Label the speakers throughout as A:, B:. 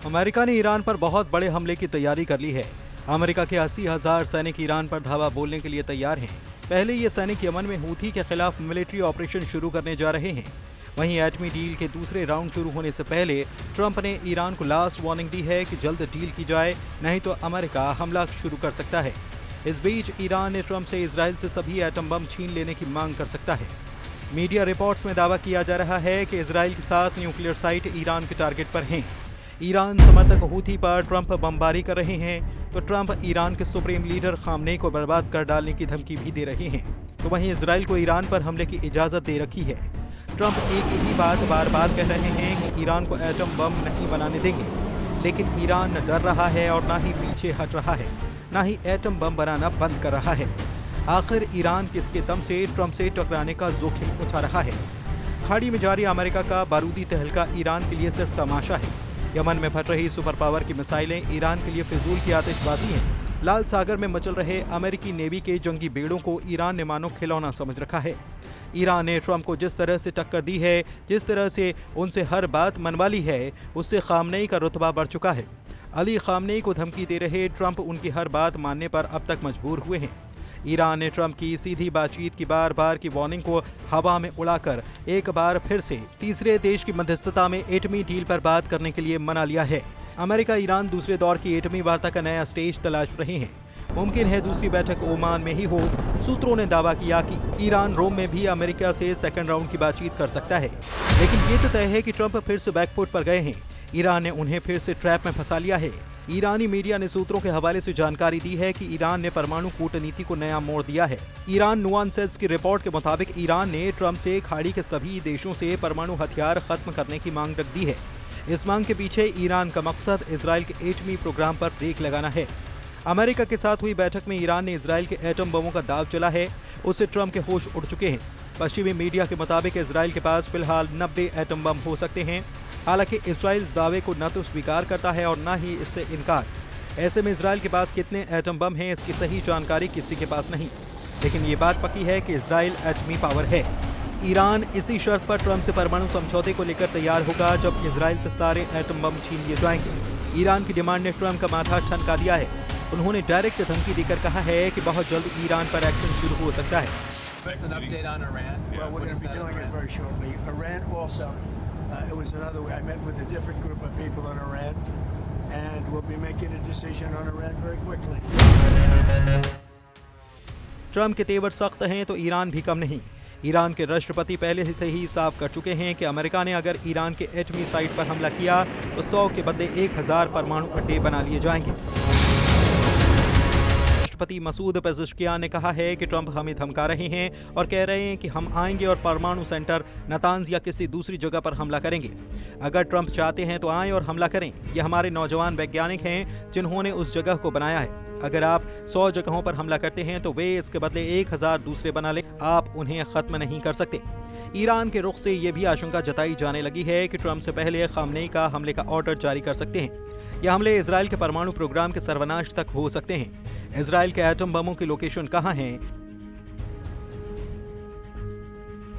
A: America ने Iran पर बहुत बड़े हमले की तैयारी कर ली है। अमेरिका के 80,000 सैनिक ईरान पर धावा बोलने के लिए तैयार हैं। पहले ये सैनिक यमन में हूथी के खिलाफ मिलिट्री ऑपरेशन शुरू करने जा रहे हैं। वहीं एटमी डील के दूसरे राउंड शुरू होने से पहले ट्रंप ने ईरान को लास्ट वार्निंग दी है कि जल्द डील की जाए, नहीं तो अमेरिका हमला शुरू कर सकता है। इस बीच ईरान ने ट्रंप से इजराइल से सभी एटम बम छीन लेने की मांग कर सकता है। मीडिया रिपोर्ट्स में दावा किया जा रहा है कि इजराइल के 7 न्यूक्लियर साइट ईरान के टारगेट पर हैं। ईरान समर्थक हूथी पर ट्रंप बमबारी कर रहे हैं, तो ट्रंप ईरान के सुप्रीम लीडर खामनेई को बर्बाद कर डालने की धमकी भी दे रहे हैं। तो वहीं इजराइल को ईरान पर हमले की इजाजत दे रखी है। ट्रंप एक ही बात बार बार कह रहे हैं कि ईरान को एटम बम नहीं बनाने देंगे, लेकिन ईरान न डर रहा है और न ही पीछे हट रहा है, न ही एटम बम बनाना बंद कर रहा है। आखिर ईरान किसके दम से ट्रंप से टकराने का जोखिम उठा रहा है? खाड़ी में जारी अमेरिका का बारूदी तहलका ईरान के लिए सिर्फ तमाशा है। यमन में फट रही सुपर पावर की मिसाइलें ईरान के लिए फिजूल की आतिशबाजी हैं। लाल सागर में मचल रहे अमेरिकी नेवी के जंगी बेड़ों को ईरान ने मानो खिलौना समझ रखा है। ईरान ने ट्रंप को जिस तरह से टक्कर दी है, जिस तरह से उनसे हर बात मनवा ली है, उससे खामनेई का रुतबा बढ़ चुका है। अली खामनेई को धमकी दे रहे ट्रंप उनकी हर बात मानने पर अब तक मजबूर हुए हैं। ईरान ने ट्रंप की सीधी बातचीत की बार बार की वार्निंग को हवा में उड़ाकर एक बार फिर से तीसरे देश की मध्यस्थता में एटमी डील पर बात करने के लिए मना लिया है। अमेरिका ईरान दूसरे दौर की एटमी वार्ता का नया स्टेज तलाश रहे हैं। मुमकिन है दूसरी बैठक ओमान में ही हो। सूत्रों ने दावा किया कि ईरान रोम में भी अमेरिका से सेकंड राउंड की बातचीत कर सकता है, लेकिन ये तो तय है कि ट्रंप फिर से बैकफुट पर गए हैं। ईरान ने उन्हें फिर से ट्रैप में फंसा लिया है। ईरानी मीडिया ने सूत्रों के हवाले से जानकारी दी है कि ईरान ने परमाणु कूटनीति को नया मोड़ दिया है। ईरान नुआंसेस की रिपोर्ट के मुताबिक ईरान ने ट्रंप से खाड़ी के सभी देशों से परमाणु हथियार खत्म करने की मांग रख दी है। इस मांग के पीछे ईरान का मकसद इजराइल के एटमी प्रोग्राम पर ब्रेक लगाना है। अमेरिका के साथ हुई बैठक में ईरान ने इजराइल के एटम बमों का दाव चला है। उससे ट्रंप के होश उड़ चुके हैं। पश्चिमी मीडिया के मुताबिक इजराइल के पास फिलहाल 90 एटम बम हो सकते हैं। हालांकि इजराइल इस दावे को न तो स्वीकार करता है और न ही इससे इनकार। ऐसे में इजराइल के पास कितने एटम बम हैं, इसकी सही जानकारी किसी के पास नहीं, लेकिन ये बात पक्की है कि इजराइल एटमी पावर है। ईरान इसी शर्त पर ट्रंप से परमाणु समझौते को लेकर तैयार होगा जब इजराइल से सारे एटम बम छीन लिए जाएंगे। ईरान की डिमांड ने ट्रंप का माथा ठनका दिया है। उन्होंने डायरेक्ट धमकी देकर कहा है कि बहुत जल्द ईरान पर एक्शन शुरू हो सकता है।
B: It was another way. I met with a different group of people in Iran, and we'll be making a decision on Iran very quickly.
A: Trump के तेवर सख्त हैं तो ईरान भी कम नहीं। ईरान के राष्ट्रपति पहले से ही साफ कर चुके हैं कि अमेरिका ने अगर ईरान के एटमी साइट पर हमला किया तो 100 के बदले 1000 परमाणु अड्डे बना लिए जाएंगे। राष्ट्रपति मसूद पेज़ेश्कियान ने कहा है कि ट्रंप हमें धमका रहे हैं और कह रहे हैं कि हम आएंगे और परमाणु सेंटर नतांज या किसी दूसरी जगह पर हमला करेंगे। अगर ट्रंप चाहते हैं तो आएं और हमला करें। ये हमारे नौजवान वैज्ञानिक हैं जिन्होंने उस जगह को बनाया है। अगर आप 100 जगहों पर हमला करते हैं तो वे इसके बदले 1000 दूसरे बना लें। आप उन्हें खत्म नहीं कर सकते। ईरान के रुख से ये भी आशंका जताई जाने लगी है कि ट्रंप से पहले खामनेई का हमले का ऑर्डर जारी कर सकते हैं। यह हमले इजराइल के परमाणु प्रोग्राम के सर्वनाश तक हो सकते हैं। इजराइल के एटम बमों की लोकेशन कहाँ है?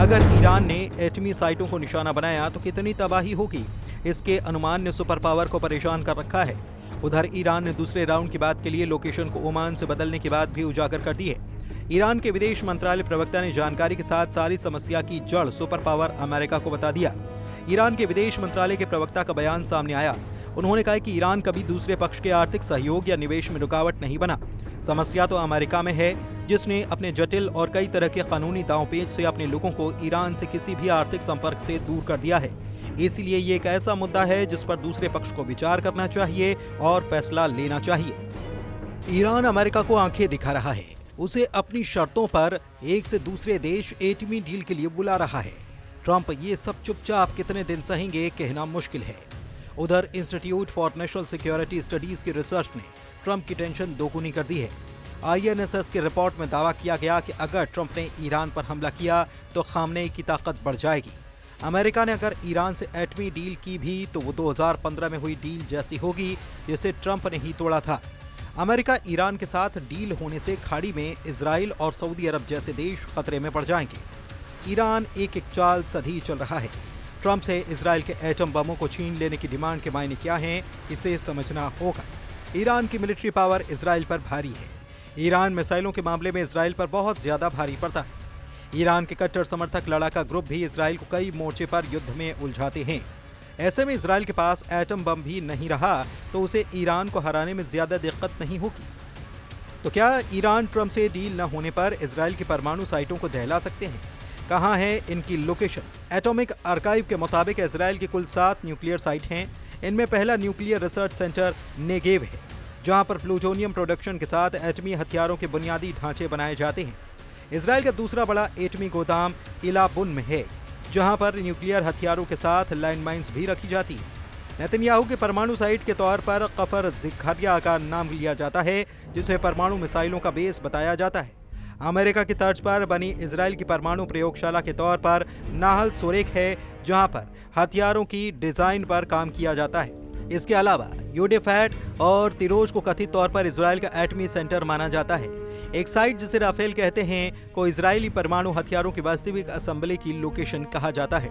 A: अगर ईरान ने एटमी साइटों को निशाना बनाया तो कितनी तबाही होगी, इसके अनुमान ने सुपर पावर को परेशान कर रखा है। उधर ईरान ने दूसरे राउंड की बात के लिए लोकेशन को ओमान से बदलने की बात भी उजागर कर दी है। ईरान के विदेश मंत्रालय प्रवक्ता ने जानकारी के साथ सारी समस्या की जड़ सुपर पावर अमेरिका को बता दिया। ईरान के विदेश मंत्रालय के प्रवक्ता का बयान सामने आया। उन्होंने कहा कि ईरान कभी दूसरे पक्ष के आर्थिक सहयोग या निवेश में रुकावट नहीं बना। समस्या तो अमेरिका में है, जिसने अपने जटिल और कई तरह के कानूनी दांवपेच से अपने लोगों को ईरान से किसी भी आर्थिक संपर्क से दूर कर दिया है। इसलिए ये एक ऐसा मुद्दा है जिस पर दूसरे पक्ष को विचार करना चाहिए और फैसला लेना चाहिए। ईरान अमेरिका को आंखें दिखा रहा है। उसे अपनी शर्तों पर एक से दूसरे देश एटमी डील के लिए बुला रहा है। ट्रंप ये सब चुपचाप कितने दिन सहेंगे, कहना मुश्किल है। उधर institute for national security studies की रिसर्च ने ट्रंप की टेंशन दोगुनी कर दी है। INSS की रिपोर्ट में दावा किया गया कि अगर ट्रंप ने ईरान पर हमला किया तो खामनेई की ताकत बढ़ जाएगी। अमेरिका ने अगर ईरान से एटमी डील की भी तो वो 2015 में हुई डील जैसी होगी जिसे ट्रंप ने ही तोड़ा था। अमेरिका ईरान के साथ डील होने से खाड़ी में इजराइल और सऊदी अरब जैसे देश खतरे में पड़ जाएंगे। ईरान एक चाल सधी चल रहा है। ट्रंप से इजराइल के एटम बमों को छीन लेने की डिमांड के मायने क्या हैं, इसे समझना होगा। ईरान की मिलिट्री पावर इजराइल पर भारी है। ईरान मिसाइलों के मामले में इजराइल पर बहुत ज्यादा भारी पड़ता है। ईरान के कट्टर समर्थक लड़ाका ग्रुप भी इजराइल को कई मोर्चे पर युद्ध में उलझाते हैं। ऐसे में इजराइल के पास एटम बम भी नहीं रहा तो उसे ईरान को हराने में ज्यादा दिक्कत नहीं होगी। तो क्या ईरान ट्रंप से डील न होने पर इजराइल की परमाणु साइटों को दहला सकते हैं? कहां है इनकी लोकेशन? एटॉमिक आर्काइव के मुताबिक इजराइल की कुल 7 न्यूक्लियर साइट हैं। इनमें पहला न्यूक्लियर रिसर्च सेंटर नेगेव है, जहां पर प्लूटोनियम प्रोडक्शन के साथ एटमी हथियारों के बुनियादी ढांचे बनाए जाते हैं। इजराइल का दूसरा बड़ा एटमी गोदाम इलाबुन में है, जहां पर न्यूक्लियर हथियारों के साथ लैंडमाइंस भी रखी जाती है। नेतन्याहू के परमाणु साइट के तौर पर कफर जिखारिया का नाम लिया जाता है, जिसे परमाणु मिसाइलों का बेस बताया जाता है। अमेरिका की तर्ज पर बनी इजराइल की परमाणु प्रयोगशाला के तौर पर नाहल सोरेक है, जहां पर हथियारों की डिजाइन पर काम किया जाता है। इसके अलावा यूडेफैट और तिरोज को कथित तौर पर इजराइल का एटमी सेंटर माना जाता है। एक साइट जिसे राफेल कहते हैं को इजरायली परमाणु हथियारों की वास्तविक असेंबली की लोकेशन कहा जाता है।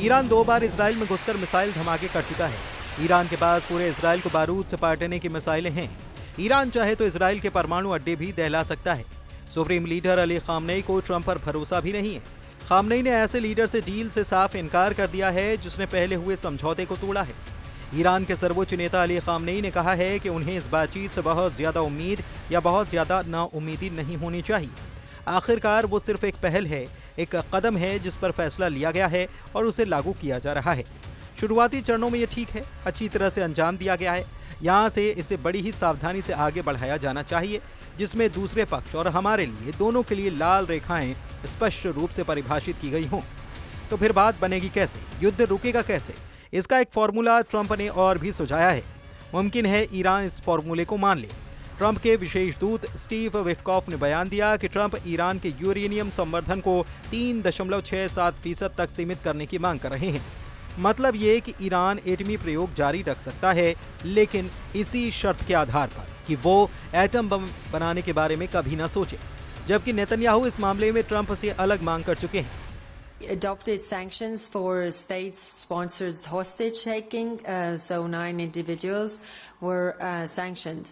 A: ईरान 2 बार इजराइल में घुसकर मिसाइल धमाके कर चुका है। ईरान के पास पूरे इजराइल को बारूद से पाटने की मिसाइलें हैं। ईरान चाहे तो इजराइल के परमाणु अड्डे भी दहला सकता है। सुप्रीम लीडर अली खामनेई को ट्रंप पर भरोसा भी नहीं है। खामनेई ने ऐसे लीडर से डील से साफ इनकार कर दिया है जिसने पहले हुए समझौते को तोड़ा है। ईरान के सर्वोच्च नेता अली खामनेई ने कहा है कि उन्हें इस बातचीत से बहुत ज्यादा उम्मीद या बहुत ज्यादा नाउम्मीदी नहीं होनी चाहिए। आखिरकार वो सिर्फ एक पहल है, एक कदम है जिस पर फैसला लिया गया है और उसे लागू किया जा रहा है। शुरुआती चरणों में ये ठीक है, अच्छी तरह से अंजाम दिया गया है। यहाँ से इसे बड़ी ही सावधानी से आगे बढ़ाया जाना चाहिए, जिसमें दूसरे पक्ष और हमारे लिए दोनों के लिए लाल रेखाएं स्पष्ट रूप से परिभाषित की गई हों। तो फिर बात बनेगी कैसे? युद्ध रुकेगा कैसे? इसका एक फॉर्मूला ट्रंप ने और भी सुझाया है। मुमकिन है ईरान इस फॉर्मूले को मान ले। ट्रंप के विशेष दूत स्टीव विटकॉफ ने बयान दिया कि ट्रंप ईरान के यूरेनियम संवर्धन को 3.67% तक सीमित करने की मांग कर रहे हैं। मतलब ये कि ईरान एटमी प्रयोग जारी रख सकता है, लेकिन इसी शर्त के आधार पर कि वो एटम बम बनाने के बारे में कभी ना सोचे। जबकि नेतन्याहू इस मामले में ट्रंप से अलग मांग कर चुके हैं।
C: Adopted sanctions for state-sponsored hostage-taking, so 9 individuals were sanctioned.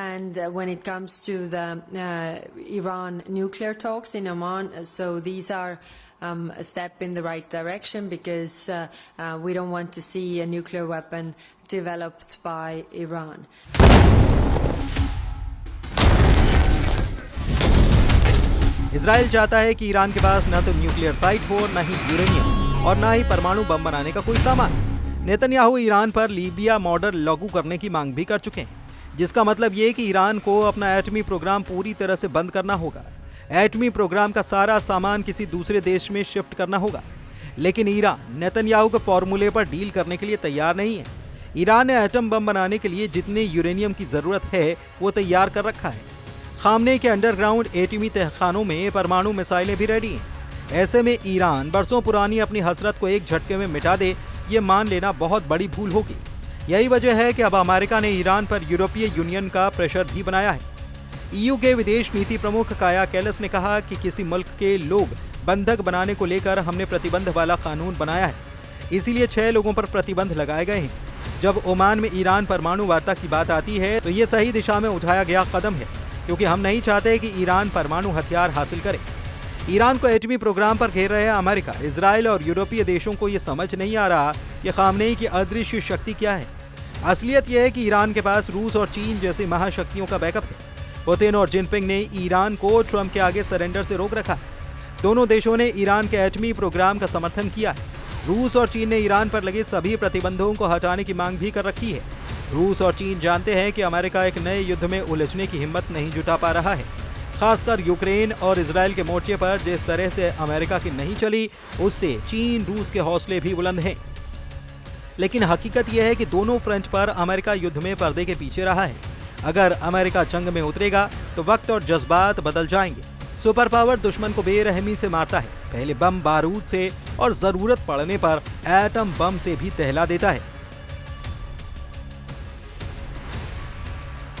C: And when it comes to the Iran nuclear talks in Oman, so these are a step in the right direction because we don't want to see a nuclear weapon developed by Iran.
A: Israel चाहता है कि Iran के पास न तो nuclear site हो, न ही uranium और न ही परमाणु बम बनाने का कोई सामान। नेतन्याहू ईरान पर लीबिया मॉडल लागू करने की मांग भी कर चुके हैं, जिसका मतलब ये कि ईरान को अपना एटमी प्रोग्राम पूरी तरह से बंद करना होगा। एटमी प्रोग्राम का सारा सामान किसी दूसरे देश में शिफ्ट करना होगा। लेकिन ईरान नेतन्याहू के फॉर्मूले पर डील करने के लिए तैयार नहीं है। ईरान ने एटम बम बनाने के लिए जितने यूरेनियम की जरूरत है वो तैयार कर रखा है। खामनेई के अंडरग्राउंड एटमी तहखानों में परमाणु मिसाइलें भी रेडी हैं। ऐसे में ईरान बरसों पुरानी अपनी हसरत को एक झटके में मिटा दे, ये मान लेना बहुत बड़ी भूल होगी। यही वजह है कि अब अमेरिका ने ईरान पर यूरोपीय यूनियन का प्रेशर भी बनाया है। ईयू के विदेश नीति प्रमुख काया कैलस ने कहा कि किसी मुल्क के लोग बंधक बनाने को लेकर हमने प्रतिबंध वाला कानून बनाया है, इसीलिए 6 लोगों पर प्रतिबंध लगाए गए हैं। जब ओमान में ईरान परमाणु वार्ता की बात आती है तो ये सही दिशा में उठाया गया कदम है, क्योंकि हम नहीं चाहते कि ईरान परमाणु हथियार हासिल करे। ईरान को एटमी प्रोग्राम पर घेर रहे अमेरिका, इजराइल और यूरोपीय देशों को ये समझ नहीं आ रहा कि खामनेई की अदृश्य शक्ति क्या है। असलियत यह है कि ईरान के पास रूस और चीन जैसी महाशक्तियों का बैकअप है। पुतिन और जिनपिंग ने ईरान को ट्रंप के आगे सरेंडर से रोक रखा। दोनों देशों ने ईरान के एटमी प्रोग्राम का समर्थन किया है। रूस और चीन ने ईरान पर लगे सभी प्रतिबंधों को हटाने की मांग भी कर रखी है। रूस और चीन जानते हैं कि अमेरिका एक नए युद्ध में उलझने की हिम्मत नहीं जुटा पा रहा है। खासकर यूक्रेन और इजराइल के मोर्चे पर जिस तरह से अमेरिका की नहीं चली, उससे चीन रूस के हौसले भी बुलंद हैं। लेकिन हकीकत यह है कि दोनों फ्रंट पर अमेरिका युद्ध में पर्दे के पीछे रहा है। अगर अमेरिका जंग में उतरेगा तो वक्त और जज्बात बदल जाएंगे। सुपर पावर दुश्मन को बेरहमी से मारता है, पहले बम बारूद से और जरूरत पड़ने पर एटम बम से भी दहला देता है।